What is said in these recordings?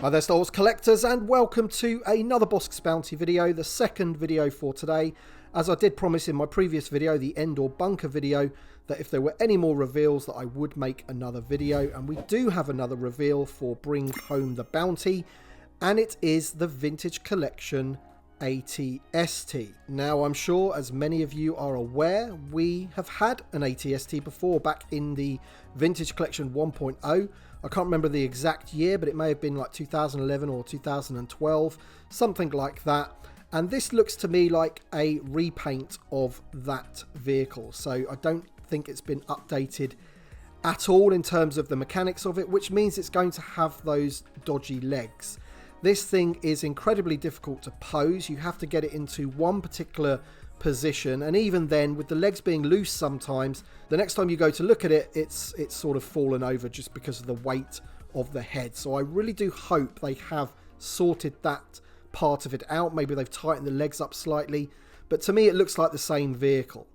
Hi there Star Wars collectors, and welcome to another Bosk's Bounty video, the second video for today. As I did promise in my previous video, the Endor Bunker video, that if there were any more reveals that I would make another video, and we do have another reveal for Bring Home the Bounty, and it is the Vintage Collection AT-ST. Now I'm sure as many of you are aware, we have had an AT-ST before back in the Vintage Collection 1.0. I can't remember the exact year, but it may have been like 2011 or 2012, something like that. And this looks to me like a repaint of that vehicle. So I don't think it's been updated at all in terms of the mechanics of it, which means it's going to have those dodgy legs. This thing is incredibly difficult to pose. You have to get it into one particular position, and even then, with the legs being loose sometimes, the next time you go to look at it, it's sort of fallen over just because of the weight of the head. So I really do hope they have sorted that part of it out. Maybe they've tightened the legs up slightly, but to me it looks like the same vehicle.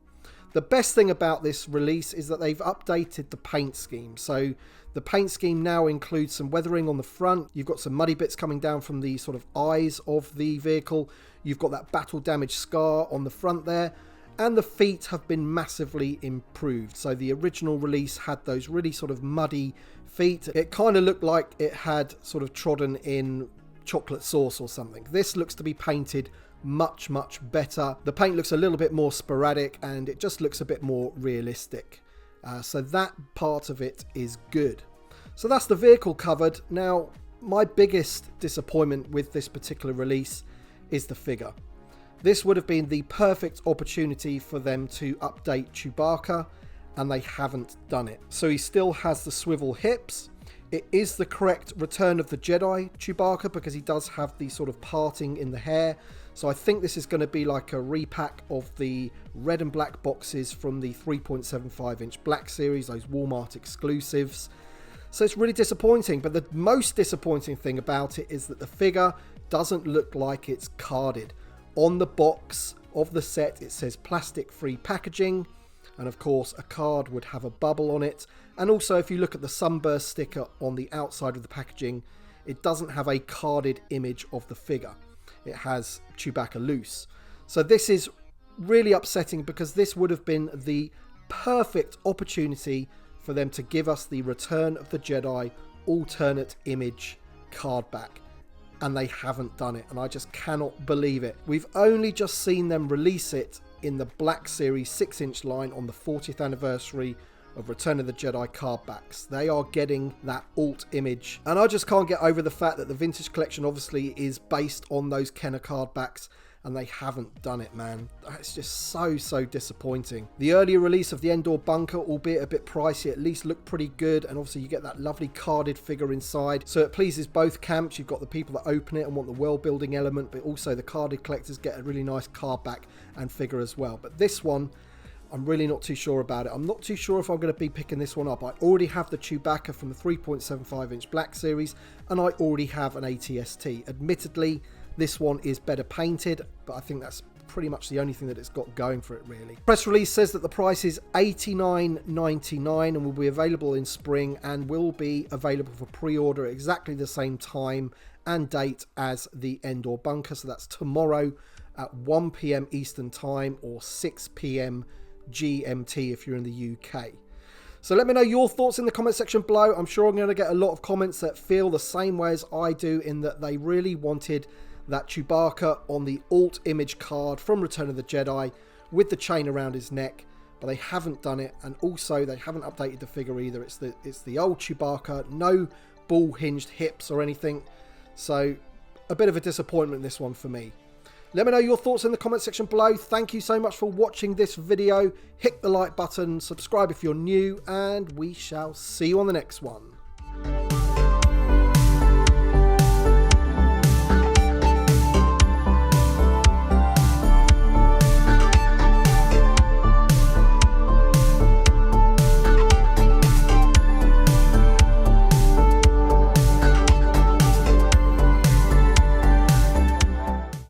The best thing about this release is that they've updated the paint scheme. So the paint scheme now includes some weathering on the front. You've got some muddy bits coming down from the sort of eyes of the vehicle. You've got that battle damage scar on the front there. And the feet have been massively improved. So the original release had those really sort of muddy feet. It kind of looked like it had sort of trodden in chocolate sauce or something. This looks to be painted much better. The paint looks a little bit more sporadic and it just looks a bit more realistic. So that part of it is good. So that's the vehicle covered. Now, my biggest disappointment with this particular release is the figure. This would have been the perfect opportunity for them to update Chewbacca, and they haven't done it. So he still has the swivel hips. It is the correct Return of the Jedi Chewbacca because he does have the sort of parting in the hair. So I think this is going to be like a repack of the red and black boxes from the 3.75 inch Black Series, those Walmart exclusives. So it's really disappointing, but the most disappointing thing about it is that the figure doesn't look like it's carded. On the box of the set it says plastic-free packaging, and of course a card would have a bubble on it. And also if you look at the sunburst sticker on the outside of the packaging, it doesn't have a carded image of the figure. It has Chewbacca loose. So this is really upsetting because this would have been the perfect opportunity for them to give us the Return of the Jedi alternate image card back. And they haven't done it, and I just cannot believe it. We've only just seen them release it in the Black Series 6-inch line on the 40th anniversary of Return of the Jedi card backs. They are getting that alt image, and I just can't get over the fact that the Vintage Collection obviously is based on those Kenner card backs, and they haven't done it, man. It's just so disappointing. The earlier release of the Endor Bunker, albeit a bit pricey, at least looked pretty good, and obviously you get that lovely carded figure inside, so it pleases both camps. You've got the people that open it and want the world building element, but also the carded collectors get a really nice card back and figure as well. But this one, I'm really not too sure about it. I'm not too sure if I'm going to be picking this one up. I already have the Chewbacca from the 3.75 inch Black Series, and I already have an AT-ST. Admittedly, this one is better painted, but I think that's pretty much the only thing that it's got going for it, really. Press release says that the price is $89.99 and will be available in spring and will be available for pre-order at exactly the same time and date as the Endor Bunker. So that's tomorrow at 1 PM Eastern Time or 6 PM GMT if you're in the UK. So let me know your thoughts in the comment section below. I'm sure I'm going to get a lot of comments that feel the same way as I do, in that they really wanted that Chewbacca on the alt image card from Return of the Jedi with the chain around his neck, but they haven't done it, and also they haven't updated the figure either. It's the old Chewbacca, no ball hinged hips or anything. So a bit of a disappointment, this one for me. Let me know your thoughts in the comment section below. Thank you so much for watching this video. Hit the like button, subscribe if you're new, and we shall see you on the next one.